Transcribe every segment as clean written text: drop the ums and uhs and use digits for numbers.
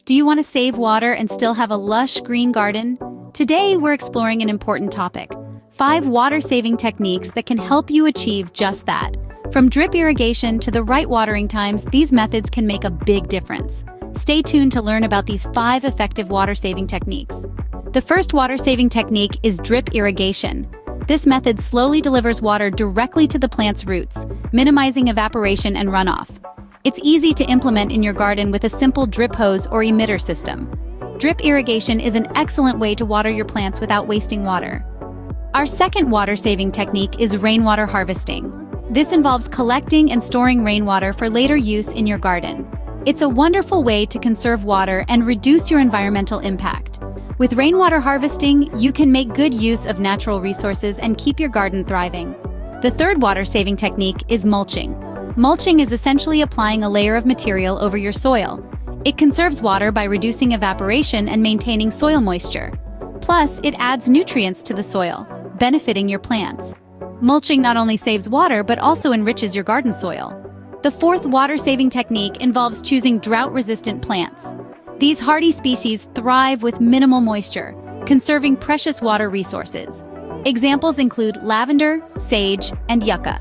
Do you want to save water and still have a lush green garden? Today, we're exploring an important topic: 5 water-saving techniques that can help you achieve just that. From drip irrigation to the right watering times, these methods can make a big difference. Stay tuned to learn about these 5 effective water-saving techniques. The first water-saving technique is drip irrigation. This method slowly delivers water directly to the plant's roots, minimizing evaporation and runoff. It's easy to implement in your garden with a simple drip hose or emitter system. Drip irrigation is an excellent way to water your plants without wasting water. Our second water-saving technique is rainwater harvesting. This involves collecting and storing rainwater for later use in your garden. It's a wonderful way to conserve water and reduce your environmental impact. With rainwater harvesting, you can make good use of natural resources and keep your garden thriving. The third water-saving technique is mulching. Mulching is essentially applying a layer of material over your soil. It conserves water by reducing evaporation and maintaining soil moisture. Plus, it adds nutrients to the soil, benefiting your plants. Mulching not only saves water but also enriches your garden soil. The fourth water-saving technique involves choosing drought-resistant plants. These hardy species thrive with minimal moisture, conserving precious water resources. Examples include lavender, sage, and yucca.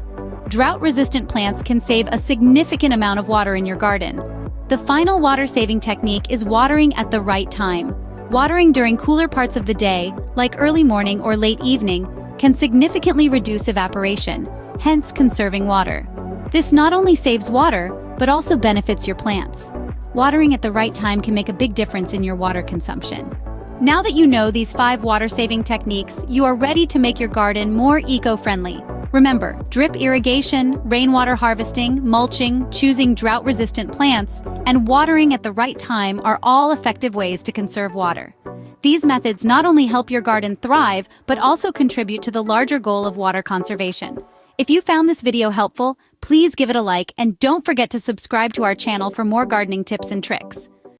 Drought-resistant plants can save a significant amount of water in your garden. The final water-saving technique is watering at the right time. Watering during cooler parts of the day, like early morning or late evening, can significantly reduce evaporation, hence conserving water. This not only saves water, but also benefits your plants. Watering at the right time can make a big difference in your water consumption. Now that you know these 5 water-saving techniques, you are ready to make your garden more eco-friendly. Remember, drip irrigation, rainwater harvesting, mulching, choosing drought-resistant plants, and watering at the right time are all effective ways to conserve water. These methods not only help your garden thrive, but also contribute to the larger goal of water conservation. If you found this video helpful, please give it a like and don't forget to subscribe to our channel for more gardening tips and tricks.